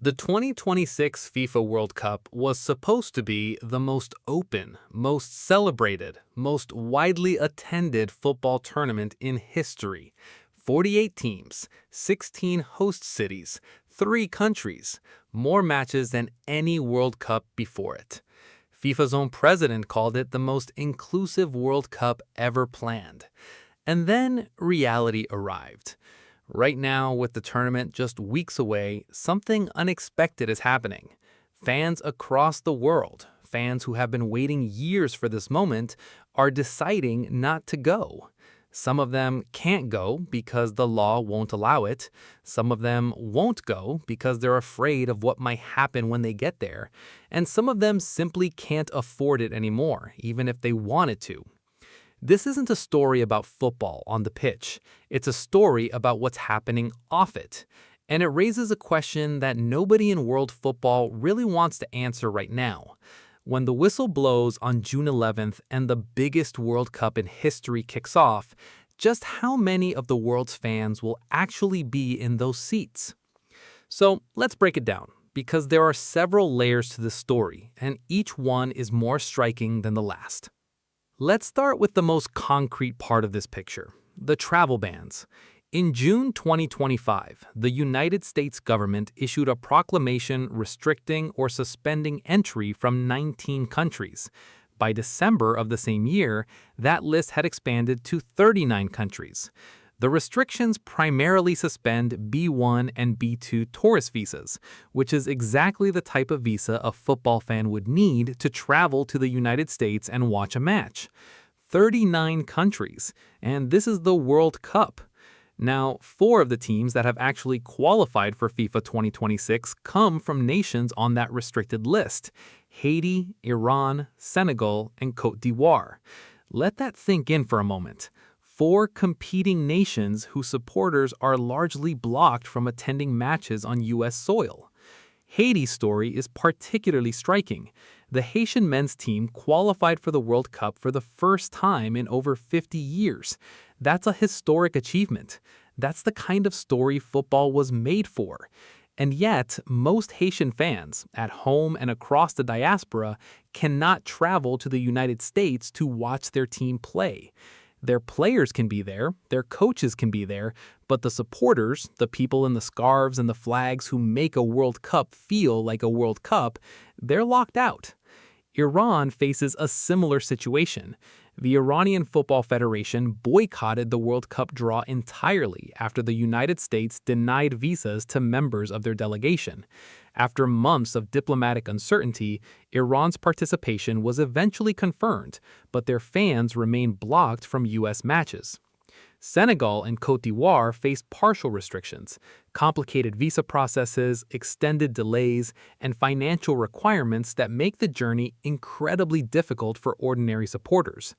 The 2026 FIFA World Cup was supposed to be the most open, most celebrated, most widely attended football tournament in history. 48 teams, 16 host cities, 3 countries, more matches than any World Cup before it. FIFA's own president called it the most inclusive World Cup ever planned. And then reality arrived. Right now, with the tournament just weeks away, something unexpected is happening. Fans across the world, fans who have been waiting years for this moment, are deciding not to go. Some of them can't go because the law won't allow it. Some of them won't go because they're afraid of what might happen when they get there. And some of them simply can't afford it anymore, even if they wanted to. This isn't a story about football on the pitch. It's a story about what's happening off it. And it raises a question that nobody in world football really wants to answer right now. When the whistle blows on June 11th and the biggest World Cup in history kicks off, just how many of the world's fans will actually be in those seats? So let's break it down, because there are several layers to this story, and each one is more striking than the last. Let's start with the most concrete part of this picture, the travel bans. In June 2025, the United States government issued a proclamation restricting or suspending entry from 19 countries. By December of the same year, that list had expanded to 39 countries. The restrictions primarily suspend B1 and B2 tourist visas, which is exactly the type of visa a football fan would need to travel to the United States and watch a match. 39 countries, and this is the World Cup. Now, 4 of the teams that have actually qualified for FIFA 2026 come from nations on that restricted list: Haiti, Iran, Senegal, and Côte d'Ivoire. Let that sink in for a moment. 4 competing nations whose supporters are largely blocked from attending matches on U.S. soil. Haiti's story is particularly striking. The Haitian men's team qualified for the World Cup for the first time in over 50 years. That's a historic achievement. That's the kind of story football was made for. And yet, most Haitian fans, at home and across the diaspora, cannot travel to the United States to watch their team play. Their players can be there, their coaches can be there, but the supporters, the people in the scarves and the flags who make a World Cup feel like a World Cup, they're locked out. Iran faces a similar situation. The Iranian Football Federation boycotted the World Cup draw entirely after the United States denied visas to members of their delegation. After months of diplomatic uncertainty, Iran's participation was eventually confirmed, but their fans remain blocked from U.S. matches. Senegal and Côte d'Ivoire face partial restrictions, complicated visa processes, extended delays, and financial requirements that make the journey incredibly difficult for ordinary supporters.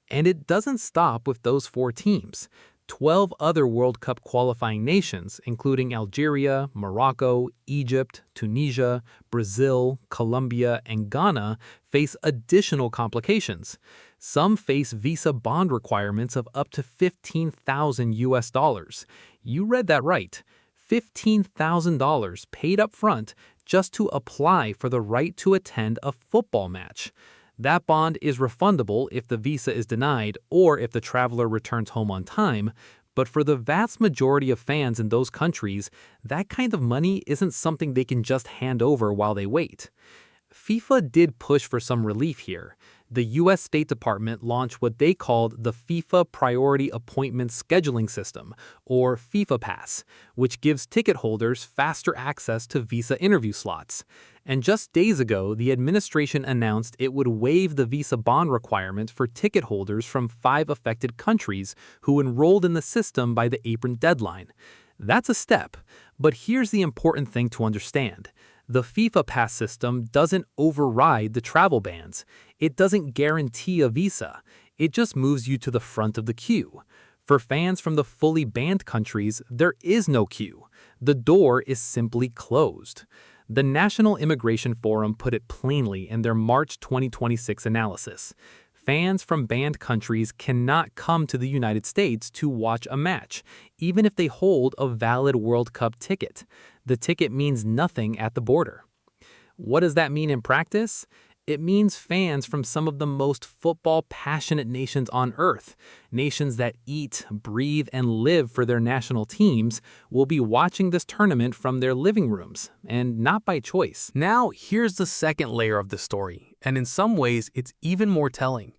And it doesn't stop with those 4 teams. 12 other World Cup qualifying nations, including Algeria, Morocco, Egypt, Tunisia, Brazil, Colombia, and Ghana, face additional complications. Some face visa bond requirements of up to $15,000 US. You read that right. $15,000 paid up front just to apply for the right to attend a football match. That bond is refundable if the visa is denied or if the traveler returns home on time, but for the vast majority of fans in those countries, that kind of money isn't something they can just hand over while they wait. FIFA did push for some relief here. The U.S. State Department launched what they called the FIFA Priority Appointment Scheduling System, or FIFA Pass, which gives ticket holders faster access to visa interview slots. And just days ago, the administration announced it would waive the visa bond requirement for ticket holders from 5 affected countries who enrolled in the system by the April deadline. That's a step, but here's the important thing to understand. The FIFA Pass system doesn't override the travel bans. It doesn't guarantee a visa. It just moves you to the front of the queue. For fans from the fully banned countries, there is no queue. The door is simply closed. The National Immigration Forum put it plainly in their March 2026 analysis. Fans from banned countries cannot come to the United States to watch a match, even if they hold a valid World Cup ticket. The ticket means nothing at the border. What does that mean in practice? It means fans from some of the most football-passionate nations on Earth, nations that eat, breathe, and live for their national teams, will be watching this tournament from their living rooms, and not by choice. Now, here's the second layer of the story, and in some ways, it's even more telling.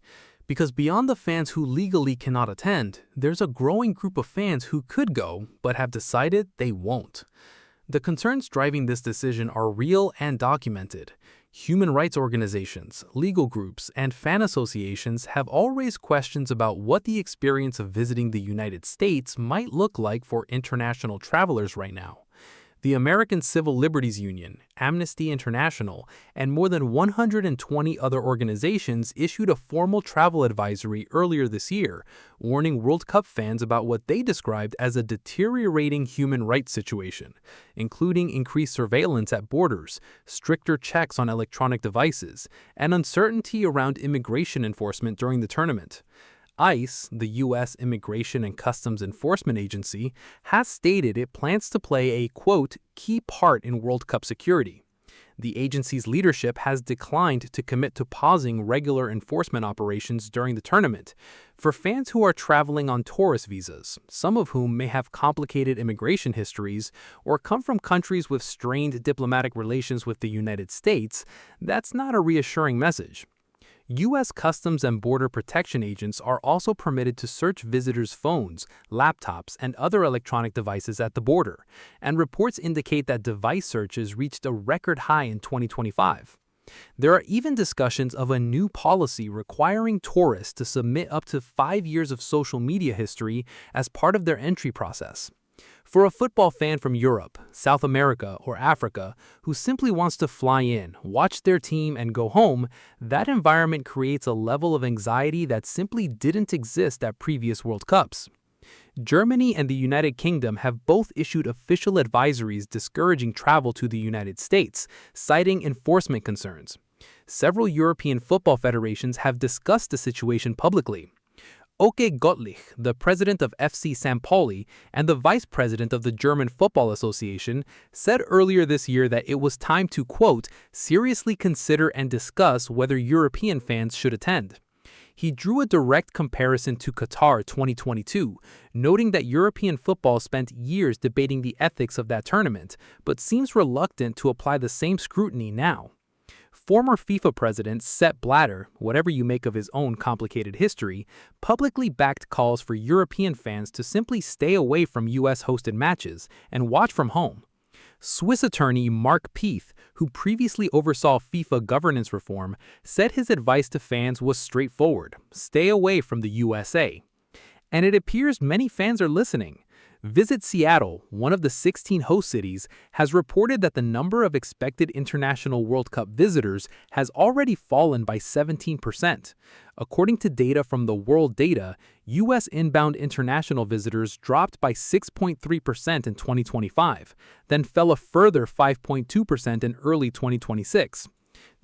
Because beyond the fans who legally cannot attend, there's a growing group of fans who could go, but have decided they won't. The concerns driving this decision are real and documented. Human rights organizations, legal groups, and fan associations have all raised questions about what the experience of visiting the United States might look like for international travelers right now. The American Civil Liberties Union, Amnesty International, and more than 120 other organizations issued a formal travel advisory earlier this year, warning World Cup fans about what they described as a deteriorating human rights situation, including increased surveillance at borders, stricter checks on electronic devices, and uncertainty around immigration enforcement during the tournament. ICE, the U.S. Immigration and Customs Enforcement Agency, has stated it plans to play a, quote, key part in World Cup security. The agency's leadership has declined to commit to pausing regular enforcement operations during the tournament. For fans who are traveling on tourist visas, some of whom may have complicated immigration histories or come from countries with strained diplomatic relations with the United States, that's not a reassuring message. U.S. Customs and Border Protection agents are also permitted to search visitors' phones, laptops, and other electronic devices at the border, and reports indicate that device searches reached a record high in 2025. There are even discussions of a new policy requiring tourists to submit up to 5 years of social media history as part of their entry process. For a football fan from Europe, South America, or Africa who simply wants to fly in, watch their team, and go home, that environment creates a level of anxiety that simply didn't exist at previous World Cups. Germany and the United Kingdom have both issued official advisories discouraging travel to the United States, citing enforcement concerns. Several European football federations have discussed the situation publicly. Oke Gottlich, the president of FC St. Pauli and the vice president of the German Football Association, said earlier this year that it was time to, quote, seriously consider and discuss whether European fans should attend. He drew a direct comparison to Qatar 2022, noting that European football spent years debating the ethics of that tournament, but seems reluctant to apply the same scrutiny now. Former FIFA president Sepp Blatter, whatever you make of his own complicated history, publicly backed calls for European fans to simply stay away from U.S.-hosted matches and watch from home. Swiss attorney Mark Pieth, who previously oversaw FIFA governance reform, said his advice to fans was straightforward: stay away from the USA. And it appears many fans are listening. Visit Seattle, one of the 16 host cities, has reported that the number of expected international World Cup visitors has already fallen by 17%. According to data from the World Data, U.S. inbound international visitors dropped by 6.3% in 2025, then fell a further 5.2% in early 2026.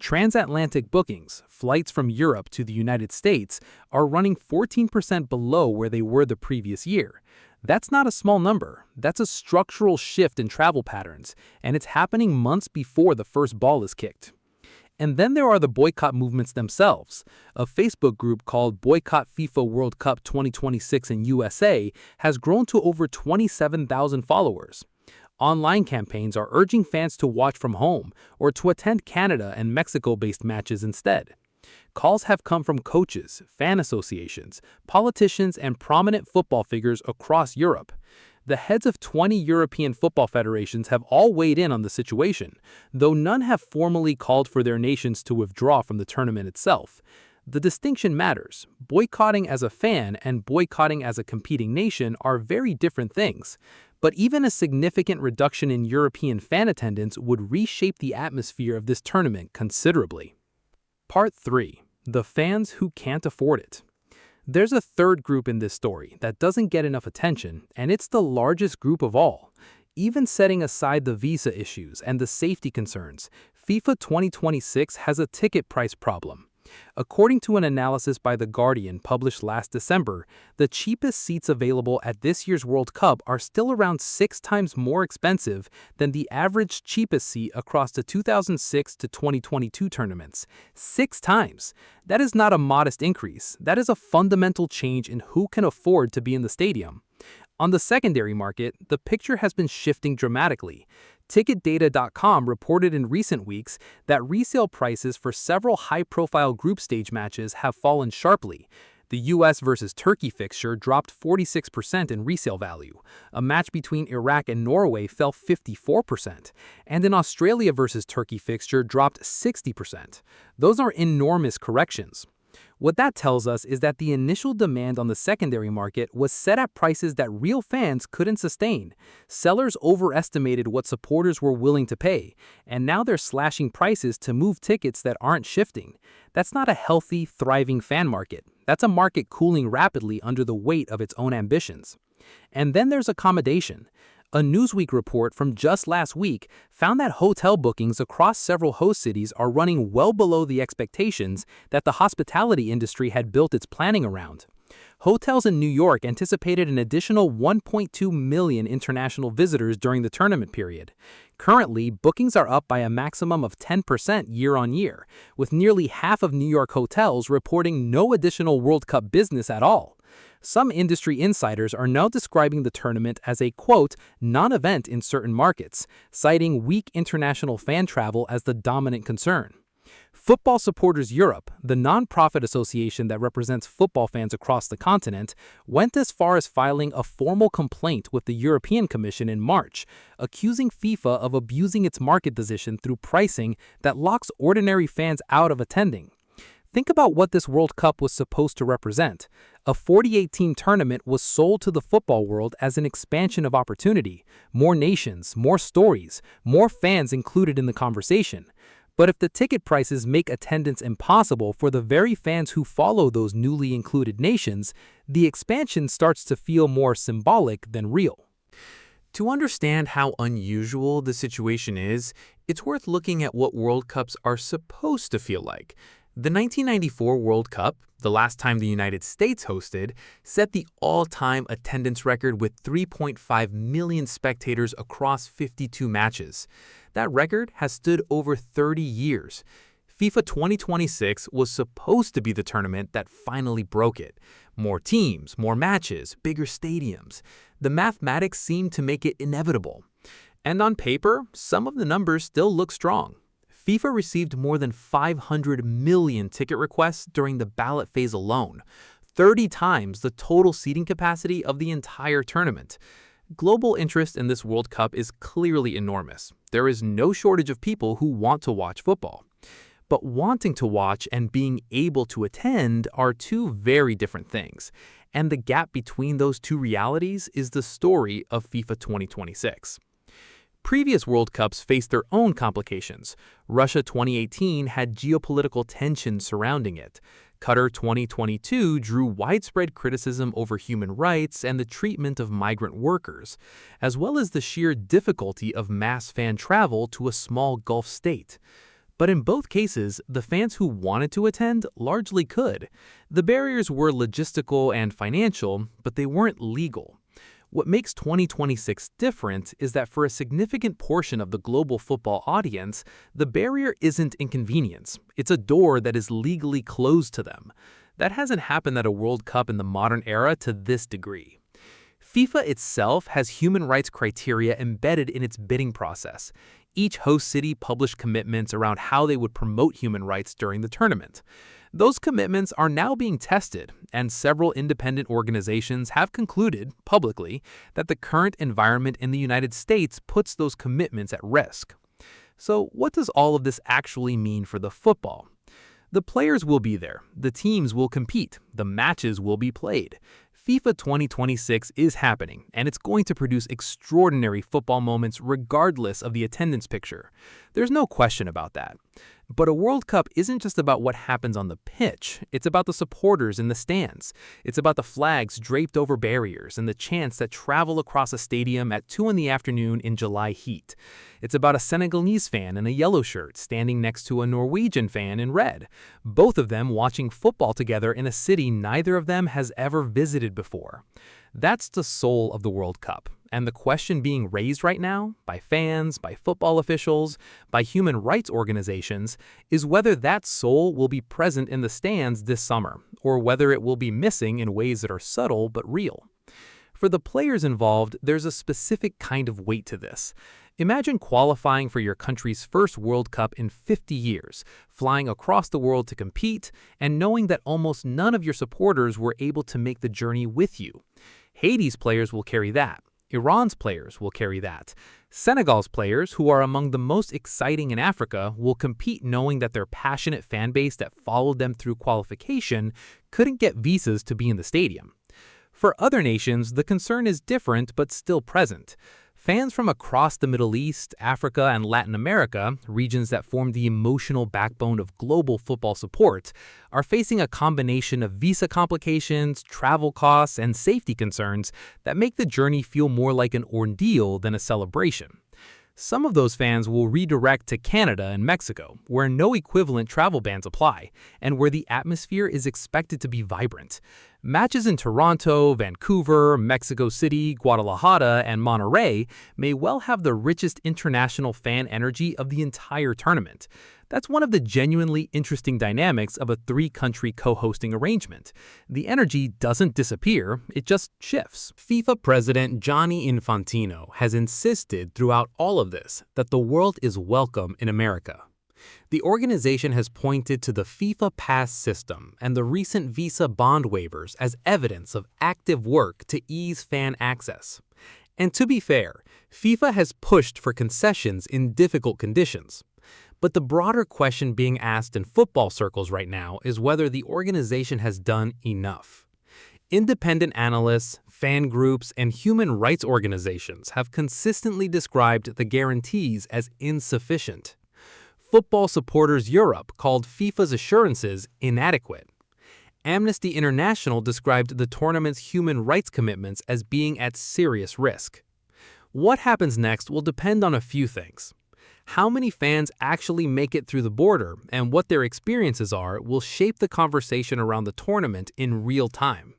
Transatlantic bookings, flights from Europe to the United States, are running 14% below where they were the previous year. That's not a small number. That's a structural shift in travel patterns, and it's happening months before the first ball is kicked. And then there are the boycott movements themselves. A Facebook group called Boycott FIFA World Cup 2026 in USA has grown to over 27,000 followers. Online campaigns are urging fans to watch from home or to attend Canada and Mexico-based matches instead. Calls have come from coaches, fan associations, politicians, and prominent football figures across Europe. The heads of 20 European football federations have all weighed in on the situation, though none have formally called for their nations to withdraw from the tournament itself. The distinction matters. Boycotting as a fan and boycotting as a competing nation are very different things. But even a significant reduction in European fan attendance would reshape the atmosphere of this tournament considerably. Part 3. The fans who can't afford it. There's a third group in this story that doesn't get enough attention, and it's the largest group of all. Even setting aside the visa issues and the safety concerns, FIFA 2026 has a ticket price problem. According to an analysis by The Guardian published last December, the cheapest seats available at this year's World Cup are still around 6 times more expensive than the average cheapest seat across the 2006 to 2022 tournaments. 6 times! That is not a modest increase. That is a fundamental change in who can afford to be in the stadium. On the secondary market, the picture has been shifting dramatically. Ticketdata.com reported in recent weeks that resale prices for several high-profile group stage matches have fallen sharply. The US versus Turkey fixture dropped 46% in resale value. A match between Iraq and Norway fell 54%. And an Australia versus Turkey fixture dropped 60%. Those are enormous corrections. What that tells us is that the initial demand on the secondary market was set at prices that real fans couldn't sustain. Sellers overestimated what supporters were willing to pay, and now they're slashing prices to move tickets that aren't shifting. That's not a healthy, thriving fan market. That's a market cooling rapidly under the weight of its own ambitions. And then there's accommodation. A Newsweek report from just last week found that hotel bookings across several host cities are running well below the expectations that the hospitality industry had built its planning around. Hotels in New York anticipated an additional 1.2 million international visitors during the tournament period. Currently, bookings are up by a maximum of 10% year-on-year, with nearly half of New York hotels reporting no additional World Cup business at all. Some industry insiders are now describing the tournament as a, quote, non-event in certain markets, citing weak international fan travel as the dominant concern. Football Supporters Europe, the non-profit association that represents football fans across the continent, went as far as filing a formal complaint with the European Commission in March, accusing FIFA of abusing its market position through pricing that locks ordinary fans out of attending. Think about what this World Cup was supposed to represent. A 48-team tournament was sold to the football world as an expansion of opportunity, more nations, more stories, more fans included in the conversation. But if the ticket prices make attendance impossible for the very fans who follow those newly included nations, the expansion starts to feel more symbolic than real. To understand how unusual the situation is, it's worth looking at what World Cups are supposed to feel like. The 1994 World Cup, the last time the United States hosted, set the all-time attendance record with 3.5 million spectators across 52 matches. That record has stood over 30 years. FIFA 2026 was supposed to be the tournament that finally broke it. More teams, more matches, bigger stadiums. The mathematics seemed to make it inevitable. And on paper, some of the numbers still look strong. FIFA received more than 500 million ticket requests during the ballot phase alone, 30 times the total seating capacity of the entire tournament. Global interest in this World Cup is clearly enormous. There is no shortage of people who want to watch football. But wanting to watch and being able to attend are two very different things, and the gap between those two realities is the story of FIFA 2026. Previous World Cups faced their own complications. Russia 2018 had geopolitical tensions surrounding it. Qatar 2022 drew widespread criticism over human rights and the treatment of migrant workers, as well as the sheer difficulty of mass fan travel to a small Gulf state. But in both cases, the fans who wanted to attend largely could. The barriers were logistical and financial, but they weren't legal. What makes 2026 different is that for a significant portion of the global football audience, the barrier isn't inconvenience. It's a door that is legally closed to them. That hasn't happened at a World Cup in the modern era to this degree. FIFA itself has human rights criteria embedded in its bidding process. Each host city published commitments around how they would promote human rights during the tournament. Those commitments are now being tested, and several independent organizations have concluded, publicly, that the current environment in the United States puts those commitments at risk. So what does all of this actually mean for the football? The players will be there, the teams will compete, the matches will be played. FIFA 2026 is happening, and it's going to produce extraordinary football moments regardless of the attendance picture. There's no question about that. But a World Cup isn't just about what happens on the pitch, it's about the supporters in the stands. It's about the flags draped over barriers and the chants that travel across a stadium at 2 in the afternoon in July heat. It's about a Senegalese fan in a yellow shirt standing next to a Norwegian fan in red, both of them watching football together in a city neither of them has ever visited before. That's the soul of the World Cup. And the question being raised right now, by fans, by football officials, by human rights organizations, is whether that soul will be present in the stands this summer, or whether it will be missing in ways that are subtle but real. For the players involved, there's a specific kind of weight to this. Imagine qualifying for your country's first World Cup in 50 years, flying across the world to compete, and knowing that almost none of your supporters were able to make the journey with you. Haiti's players will carry that. Iran's players will carry that. Senegal's players, who are among the most exciting in Africa, will compete knowing that their passionate fan base that followed them through qualification couldn't get visas to be in the stadium. For other nations, the concern is different but still present. Fans from across the Middle East, Africa, and Latin America, regions that form the emotional backbone of global football support, are facing a combination of visa complications, travel costs, and safety concerns that make the journey feel more like an ordeal than a celebration. Some of those fans will redirect to Canada and Mexico, where no equivalent travel bans apply, and where the atmosphere is expected to be vibrant. Matches in Toronto, Vancouver, Mexico City, Guadalajara, and Monterrey may well have the richest international fan energy of the entire tournament. That's one of the genuinely interesting dynamics of a three-country co-hosting arrangement. The energy doesn't disappear, it just shifts. FIFA President Gianni Infantino has insisted throughout all of this that the world is welcome in America. The organization has pointed to the FIFA Pass system and the recent visa bond waivers as evidence of active work to ease fan access. And to be fair, FIFA has pushed for concessions in difficult conditions. But the broader question being asked in football circles right now is whether the organization has done enough. Independent analysts, fan groups, and human rights organizations have consistently described the guarantees as insufficient. Football Supporters Europe called FIFA's assurances inadequate. Amnesty International described the tournament's human rights commitments as being at serious risk. What happens next will depend on a few things. How many fans actually make it through the border and what their experiences are will shape the conversation around the tournament in real time.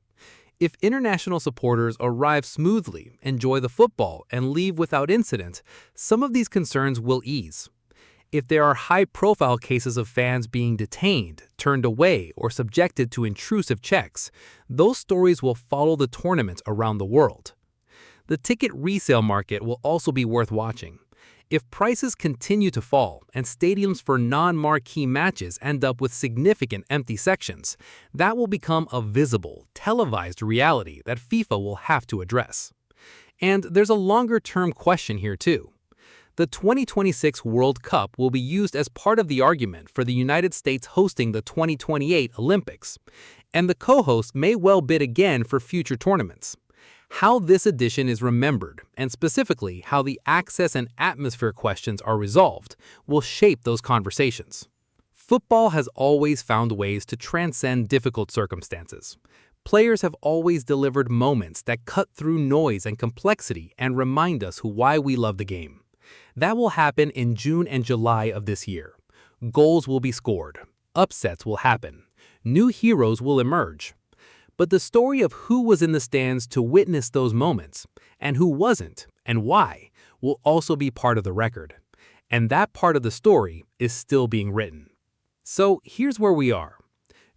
If international supporters arrive smoothly, enjoy the football, and leave without incident, some of these concerns will ease. If there are high-profile cases of fans being detained, turned away, or subjected to intrusive checks, those stories will follow the tournament around the world. The ticket resale market will also be worth watching. If prices continue to fall and stadiums for non-marquee matches end up with significant empty sections, that will become a visible, televised reality that FIFA will have to address. And there's a longer-term question here too. The 2026 World Cup will be used as part of the argument for the United States hosting the 2028 Olympics, and the co-host may well bid again for future tournaments. How this edition is remembered, and specifically how the access and atmosphere questions are resolved, will shape those conversations. Football has always found ways to transcend difficult circumstances. Players have always delivered moments that cut through noise and complexity and remind us why we love the game. That will happen in June and July of this year. Goals will be scored. Upsets will happen. New heroes will emerge. But the story of who was in the stands to witness those moments, and who wasn't, and why, will also be part of the record. And that part of the story is still being written. So here's where we are.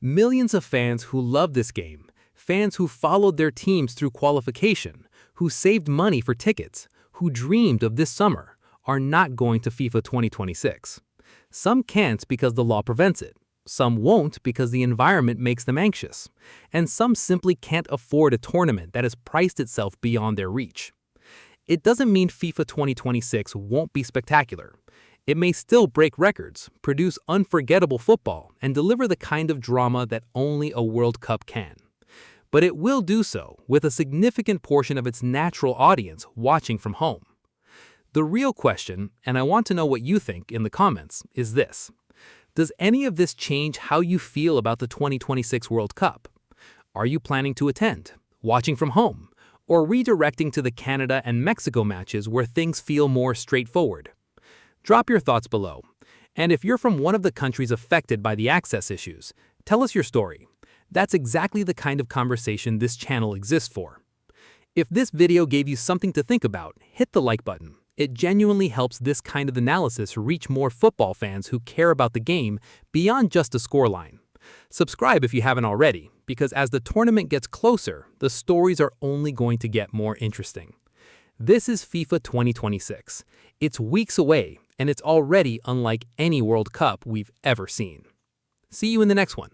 Millions of fans who love this game, fans who followed their teams through qualification, who saved money for tickets, who dreamed of this summer, are not going to FIFA 2026. Some can't because the law prevents it. Some won't because the environment makes them anxious. And some simply can't afford a tournament that has priced itself beyond their reach. It doesn't mean FIFA 2026 won't be spectacular. It may still break records, produce unforgettable football, and deliver the kind of drama that only a World Cup can. But it will do so with a significant portion of its natural audience watching from home. The real question, and I want to know what you think in the comments, is this. Does any of this change how you feel about the 2026 World Cup? Are you planning to attend, watching from home, or redirecting to the Canada and Mexico matches where things feel more straightforward? Drop your thoughts below. And if you're from one of the countries affected by the access issues, tell us your story. That's exactly the kind of conversation this channel exists for. If this video gave you something to think about, hit the like button. It genuinely helps this kind of analysis reach more football fans who care about the game beyond just a scoreline. Subscribe if you haven't already, because as the tournament gets closer, the stories are only going to get more interesting. This is FIFA 2026. It's weeks away, and it's already unlike any World Cup we've ever seen. See you in the next one.